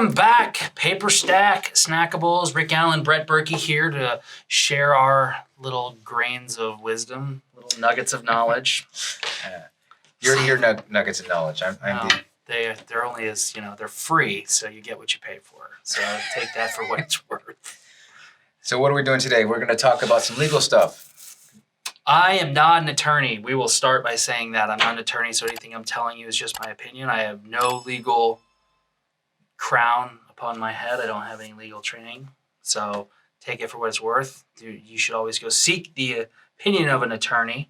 Welcome back, Paper Stack, Snackables. Rick Allen, Brett Burky here to share our little grains of wisdom, little nuggets of knowledge. Your nuggets of knowledge. They're only as, they're free, so you get what you pay for. So take that for what it's worth. So what are we doing today? We're going to talk about some legal stuff. I am not an attorney. We will start by saying that. I'm not an attorney, so anything I'm telling you is just my opinion. I have no legal crown upon my head. I don't have any legal training. So take it for what it's worth. You should always go seek the opinion of an attorney.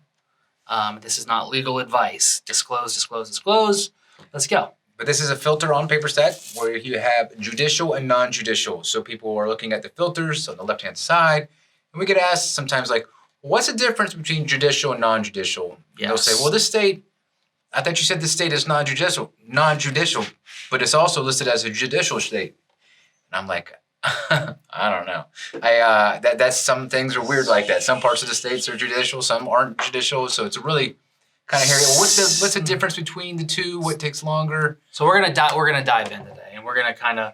This is not legal advice. Disclose, disclose, disclose. Let's go. But this is a filter on Paper Stack where you have judicial and non-judicial. So people are looking at the filters on the left-hand side. And we get asked sometimes like, what's the difference between judicial and non-judicial? Yes. They'll say, well, this state, I thought you said this state is non-judicial, but it's also listed as a judicial state. And I'm like, I don't know. That's some things are weird like that. Some parts of the states are judicial, some aren't judicial. So it's a really kind of hairy. What's the difference between the two? What takes longer? So we're gonna dive in today, and we're gonna kind of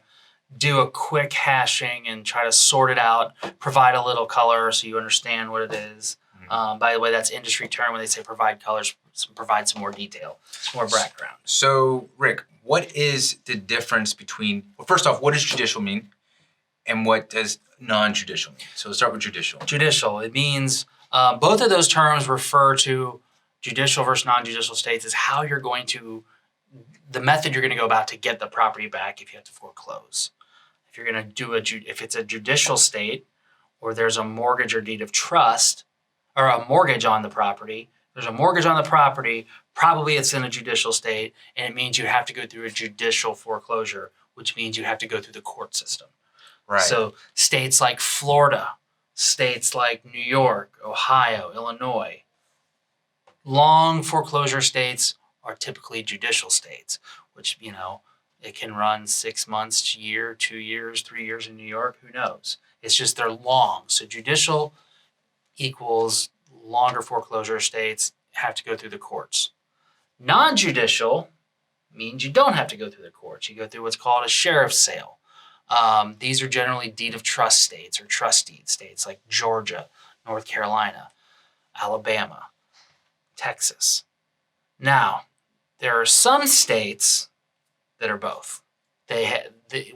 do a quick hashing and try to sort it out, provide a little color so you understand what it is. By the way, that's industry term when they say provide colors, provide some more detail, some more background. So, Rick, what is the difference between, well, first off, what does judicial mean? And what does non-judicial mean? So let's start with judicial. Judicial, it means both of those terms refer to judicial versus non-judicial states is how you're going to, the method you're going to go about to get the property back if you have to foreclose. If you're going to do if it's a judicial state or there's a mortgage or deed of trust or a mortgage on the property, there's a mortgage on the property, probably it's in a judicial state, and it means you have to go through a judicial foreclosure, which means you have to go through the court system. Right. So states like Florida, states like New York, Ohio, Illinois, long foreclosure states are typically judicial states, which, it can run 6 months, a year, 2 years, 3 years in New York, who knows? It's just they're long. So judicial equals longer foreclosure states have to go through the courts. Non-judicial means you don't have to go through the courts. You go through what's called a sheriff's sale. These are generally deed of trust states or trust deed states like Georgia, North Carolina, Alabama, Texas. Now, there are some states that are both.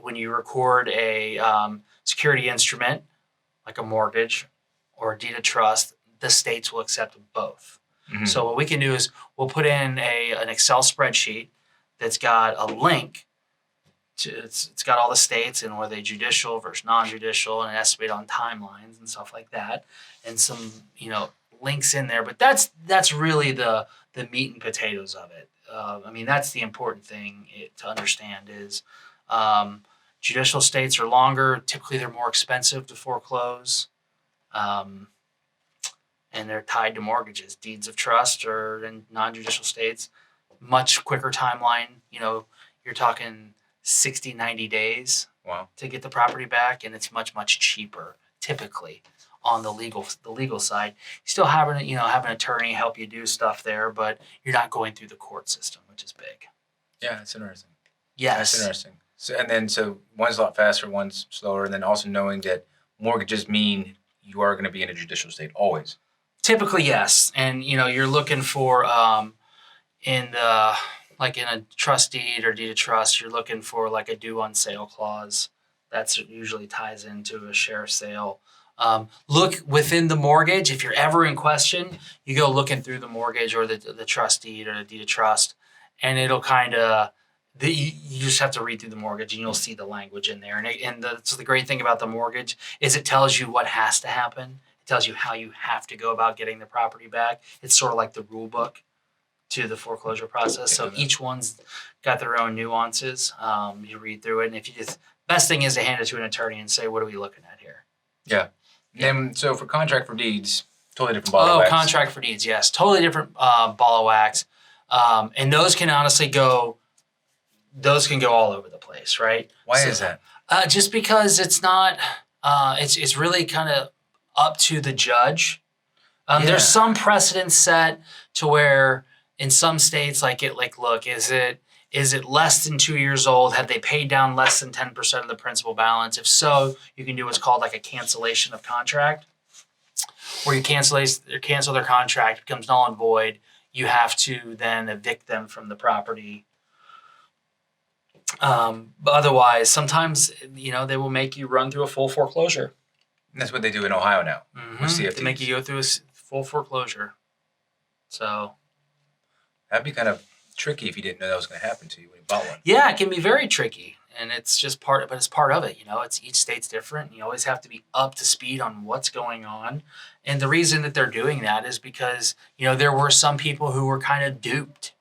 When you record a security instrument, like a mortgage or a deed of trust, the states will accept both. Mm-hmm. So what we can do is we'll put in an Excel spreadsheet that's got a link. It's got all the states and whether they judicial versus non-judicial and an estimate on timelines and stuff like that, and some links in there. But that's really the meat and potatoes of it. That's the important thing to understand is judicial states are longer. Typically, they're more expensive to foreclose, and they're tied to mortgages. Deeds of trust or in non-judicial states, much quicker timeline. You're talking 60, 90 days to get the property back, and it's much, much cheaper typically on the legal side. You still have an attorney help you do stuff there, but you're not going through the court system, which is big. Yeah, that's interesting. Yes. That's interesting. So one's a lot faster, one's slower, and then also knowing that mortgages mean you are going to be in a judicial state always. Typically, yes. And, you're looking for in a trust deed or deed of trust, you're looking for like a due on sale clause. That's usually ties into a sheriff's sale. Look within the mortgage. If you're ever in question, you go looking through the mortgage or the trust deed or the deed of trust, and it'll kind of, you just have to read through the mortgage and you'll see the language in there. So the great thing about the mortgage is it tells you what has to happen. It tells you how you have to go about getting the property back. It's sort of like the rule book to the foreclosure process. So each one's got their own nuances. You read through it, and best thing is to hand it to an attorney and say, what are we looking at here? Yeah. And so for contract for deeds, totally different ball of wax. Contract for deeds, yes. Totally different ball of wax. And those can honestly go all over the place, right? Why is that? Just because it's not, it's really kind of up to the judge. There's some precedents set to where in some states, look, is it Is it less than 2 years old? Have they paid down less than 10% of the principal balance? If so, you can do what's called like a cancellation of contract, where you cancel their contract, it becomes null and void. You have to then evict them from the property. But otherwise, sometimes they will make you run through a full foreclosure. And that's what they do in Ohio now. With CFTs. They make you go through a full foreclosure. So that'd be kind of tricky if you didn't know that was going to happen to you when you bought one. Yeah, it can be very tricky, and it's just part of it. It's each state's different. You always have to be up to speed on what's going on, and the reason that they're doing that is because there were some people who were kind of duped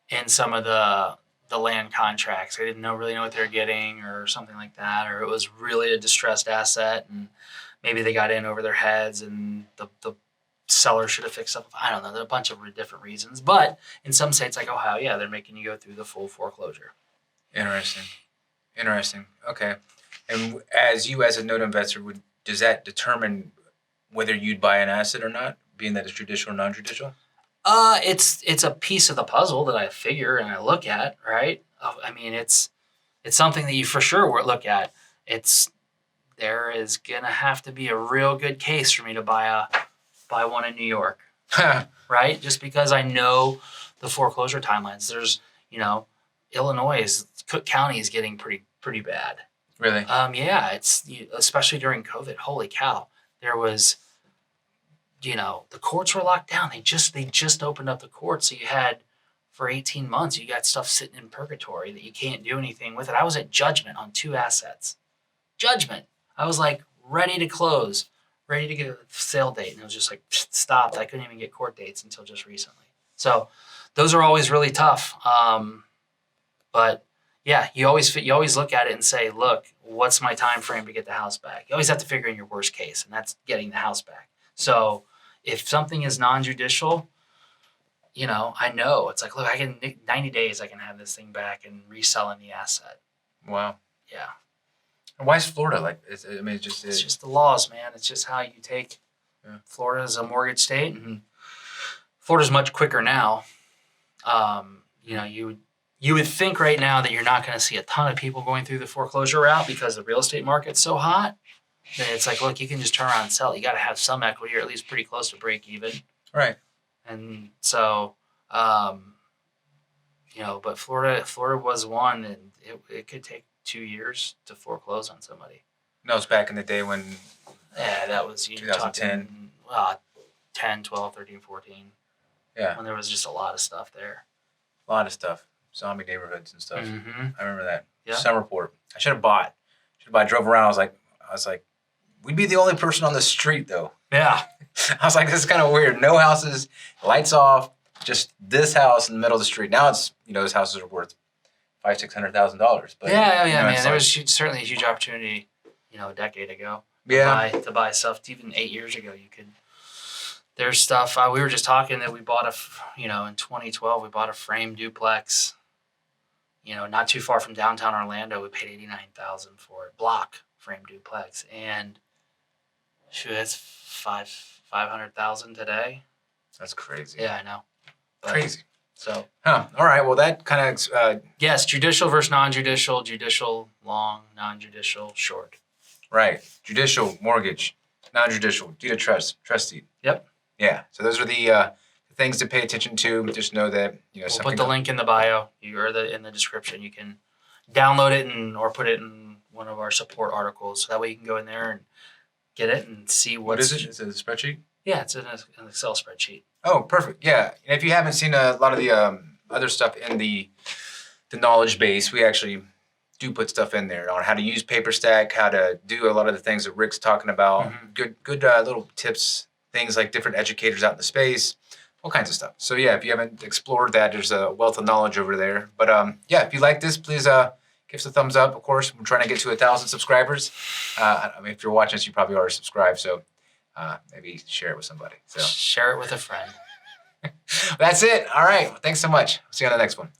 in some of the land contracts. They didn't really know what they were getting, or something like that, or it was really a distressed asset, and maybe they got in over their heads, and the seller should have fixed up. I don't know. There are a bunch of different reasons. But in some states like Ohio, yeah, they're making you go through the full foreclosure. Interesting. Okay. And as a note investor, does that determine whether you'd buy an asset or not, being that it's judicial or non-judicial? It's a piece of the puzzle that I figure and I look at, right? I mean, it's something that you for sure look at. There is going to have to be a real good case for me to buy one in New York, right? Just because I know the foreclosure timelines. There's, Illinois, Cook County is getting pretty bad. Really? Yeah, especially during COVID. Holy cow! There was, the courts were locked down. They just opened up the courts, so you had for 18 months you got stuff sitting in purgatory that you can't do anything with it. I was at judgment on 2 assets. Judgment. I was like ready to close. Ready to get a sale date, and it was just like stopped. I couldn't even get court dates until just recently. So those are always really tough. But yeah, you always look at it and say, look, what's my time frame to get the house back? You always have to figure in your worst case, and that's getting the house back. So if something is non-judicial, I know it's like, look, 90 days I can have this thing back and resell in the asset. Wow. Yeah. And why is Florida like? It's just the laws, man. It's just how you take. Yeah. Florida is a mortgage state, and Florida's much quicker now. You would think right now that you're not going to see a ton of people going through the foreclosure route because the real estate market's so hot. That it's like, look, you can just turn around and sell. You got to have some equity, or at least pretty close to break even. Right. And so, but Florida was one, and it could take 2 years to foreclose on somebody. That was back in the day when... Yeah, that was 2010. 10, 12, 13, 14. Yeah. When there was just a lot of stuff there. A lot of stuff. Zombie neighborhoods and stuff. Mm-hmm. I remember that. Yeah. Summerport. I should have bought. I drove around. I was like, we'd be the only person on the street, though. Yeah. I was like, this is kind of weird. No houses, lights off, just this house in the middle of the street. Now it's, those houses are worth $500,000-$600,000. But man. There was certainly a huge opportunity, a decade ago. To buy stuff. Even 8 years ago, you could. There's stuff. We were just talking that we bought in 2012, we bought a frame duplex. Not too far from downtown Orlando. We paid $89,000 for it. Block frame duplex, and that's $500,000 today. That's crazy. Yeah, I know. But, crazy. So. All right. Well, that kind of. Yes, judicial versus non-judicial. Judicial long, non-judicial short. Right. Judicial mortgage, non-judicial deed of trust deed. Yep. Yeah. So those are the things to pay attention to. Just know that we'll put the link in the bio or in the description. You can download it or put it in one of our support articles. So that way you can go in there and get it and see what is it? Is it a spreadsheet? Yeah, it's an Excel spreadsheet. Oh, perfect. Yeah. And if you haven't seen a lot of the other stuff in the knowledge base, we actually do put stuff in there on how to use PaperStack, how to do a lot of the things that Rick's talking about. Mm-hmm. Good little tips, things like different educators out in the space, all kinds of stuff. So yeah, if you haven't explored that, there's a wealth of knowledge over there. But yeah, if you like this, please give us a thumbs up. Of course, we're trying to get to 1,000 subscribers. If you're watching this, you probably already subscribed. So maybe share it with somebody. So share it with a friend. That's it. All right. Thanks so much. See you on the next one.